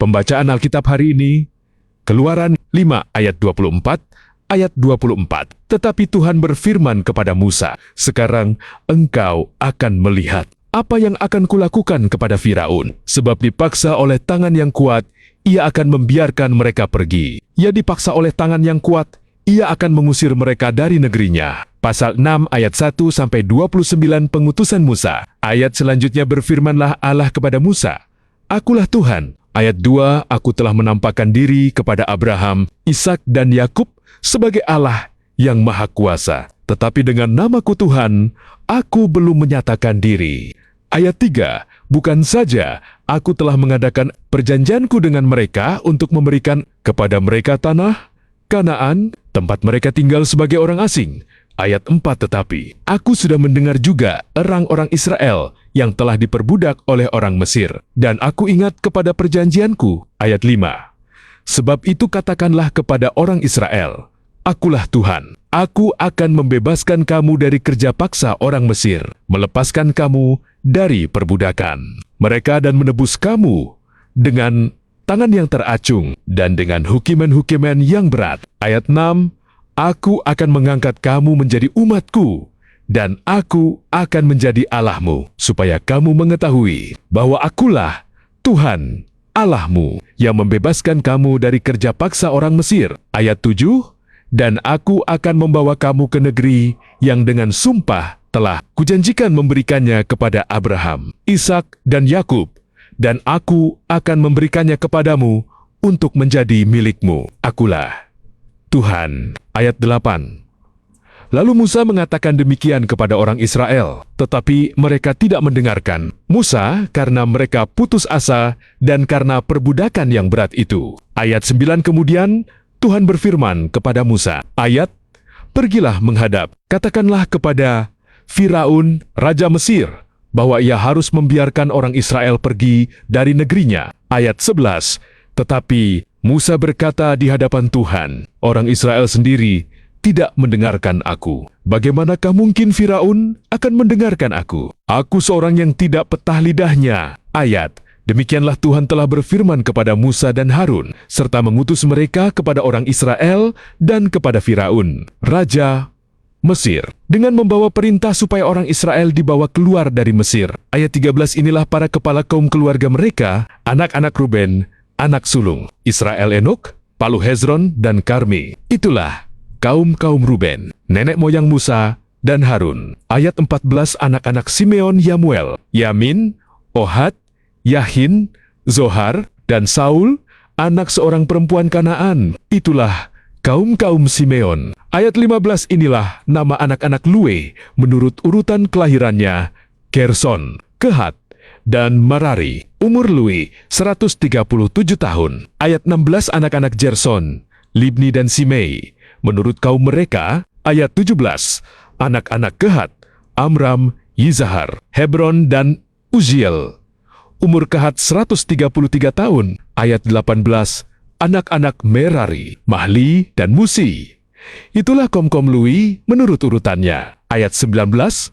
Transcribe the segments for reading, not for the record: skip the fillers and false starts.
Pembacaan Alkitab hari ini, Keluaran 5 ayat 24, ayat 24. Tetapi Tuhan berfirman kepada Musa, "Sekarang engkau akan melihat apa yang akan kulakukan kepada Firaun, sebab dipaksa oleh tangan yang kuat, ia akan membiarkan mereka pergi. Ia dipaksa oleh tangan yang kuat, ia akan mengusir mereka dari negerinya." Pasal 6 ayat 1-29 pengutusan Musa. Ayat selanjutnya berfirmanlah Allah kepada Musa, "Akulah Tuhan." Ayat 2, "Aku telah menampakkan diri kepada Abraham, Ishak dan Yakub sebagai Allah yang Maha Kuasa. Tetapi dengan namaku Tuhan, aku belum menyatakan diri." Ayat 3, "Bukan saja aku telah mengadakan perjanjianku dengan mereka untuk memberikan kepada mereka tanah Kanaan, tempat mereka tinggal sebagai orang asing." Ayat 4, "Tetapi aku sudah mendengar juga orang-orang Israel yang telah diperbudak oleh orang Mesir, dan aku ingat kepada perjanjianku." Ayat 5, "Sebab itu katakanlah kepada orang Israel, Akulah Tuhan, aku akan membebaskan kamu dari kerja paksa orang Mesir, melepaskan kamu dari perbudakan mereka dan menebus kamu dengan tangan yang teracung dan dengan hukiman-hukiman yang berat." Ayat 6, "Aku akan mengangkat kamu menjadi umatku, dan aku akan menjadi Allahmu, supaya kamu mengetahui bahwa akulah Tuhan Allahmu yang membebaskan kamu dari kerja paksa orang Mesir." Ayat 7, "Dan aku akan membawa kamu ke negeri yang dengan sumpah telah kujanjikan memberikannya kepada Abraham, Ishak dan Yakub, dan aku akan memberikannya kepadamu untuk menjadi milikmu. Akulah Tuhan." Ayat 8, "Lalu Musa mengatakan demikian kepada orang Israel, tetapi mereka tidak mendengarkan Musa karena mereka putus asa dan karena perbudakan yang berat itu." Ayat 9 kemudian, Tuhan berfirman kepada Musa, ayat, "Pergilah menghadap, katakanlah kepada Firaun, Raja Mesir, bahwa ia harus membiarkan orang Israel pergi dari negerinya." Ayat 11, "Tetapi Musa berkata di hadapan Tuhan, orang Israel sendiri tidak mendengarkan aku. Bagaimanakah mungkin Firaun akan mendengarkan aku? Aku seorang yang tidak petah lidahnya." Ayat, "Demikianlah Tuhan telah berfirman kepada Musa dan Harun, serta mengutus mereka kepada orang Israel dan kepada Firaun, Raja Mesir, dengan membawa perintah supaya orang Israel dibawa keluar dari Mesir." Ayat 13, "Inilah para kepala kaum keluarga mereka, anak-anak Ruben, anak sulung Israel Enok, Palu Hezron, dan Karmi. Itulah kaum-kaum Ruben, nenek moyang Musa dan Harun." Ayat 14, "Anak-anak Simeon, Yamuel, Yamin, Ohad, Yahin, Zohar, dan Saul, anak seorang perempuan Kanaan. Itulah kaum-kaum Simeon." Ayat 15, "Inilah nama anak-anak Lue menurut urutan kelahirannya, Gerson, Kehat, dan Merari. Umur Lue 137 tahun. Ayat 16, anak-anak Gerson, Libni dan Simei, menurut kaum mereka. Ayat 17, anak-anak Kehat, Amram, Yizahar, Hebron, dan Uziel. Umur Kehat 133 tahun. Ayat 18, anak-anak Merari, Mahli, dan Musi. Itulah kaum-kaum Lue menurut urutannya. Ayat 19,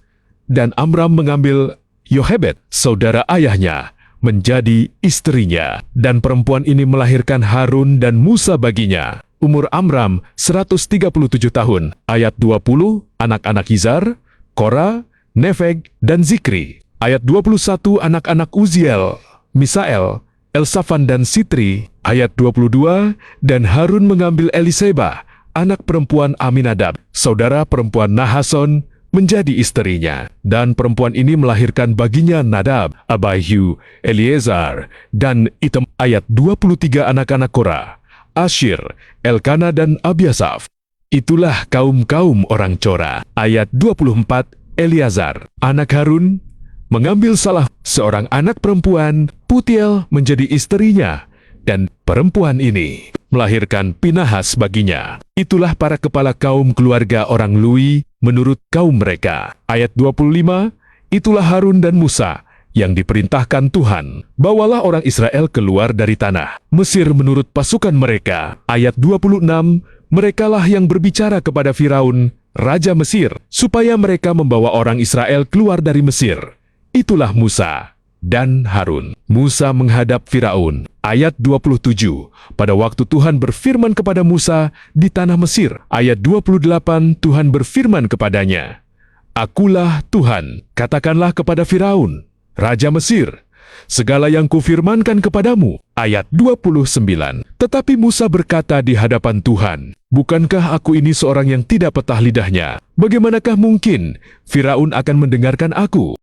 "Dan Amram mengambil Yohebed, saudara ayahnya, menjadi istrinya, dan perempuan ini melahirkan Harun dan Musa baginya. Umur Amram 137 tahun. Ayat 20, anak-anak Izhar, Kora, Nefeg, dan Zikri. Ayat 21, anak-anak Uziel, Misael, Elsafan, dan Sitri. Ayat 22, "Dan Harun mengambil Eliseba, anak perempuan Aminadab, saudara perempuan Nahason, menjadi istrinya. Dan perempuan ini melahirkan baginya Nadab, Abihu, Eleazar, dan Itam." Ayat 23, anak-anak Korah, Asyir, Elkana, dan Abiasaf. Itulah kaum-kaum orang Cora. Ayat 24, Eleazar, anak Harun, mengambil salah seorang anak perempuan, Putiel, menjadi istrinya, dan perempuan ini melahirkan Pinahas baginya. Itulah para kepala kaum keluarga orang Lue menurut kaum mereka. Ayat 25, "Itulah Harun dan Musa yang diperintahkan Tuhan, bawalah orang Israel keluar dari tanah Mesir menurut pasukan mereka." Ayat 26, "Merekalah yang berbicara kepada Firaun, Raja Mesir, supaya mereka membawa orang Israel keluar dari Mesir. Itulah Musa dan Harun." Musa menghadap Firaun Ayat 27, pada waktu Tuhan berfirman kepada Musa di tanah Mesir. Ayat 28, Tuhan berfirman kepadanya, "Akulah Tuhan, katakanlah kepada Firaun, Raja Mesir, segala yang kufirmankan kepadamu." Ayat 29, tetapi Musa berkata di hadapan Tuhan, "Bukankah aku ini seorang yang tidak petah lidahnya? Bagaimanakah mungkin Firaun akan mendengarkan aku?"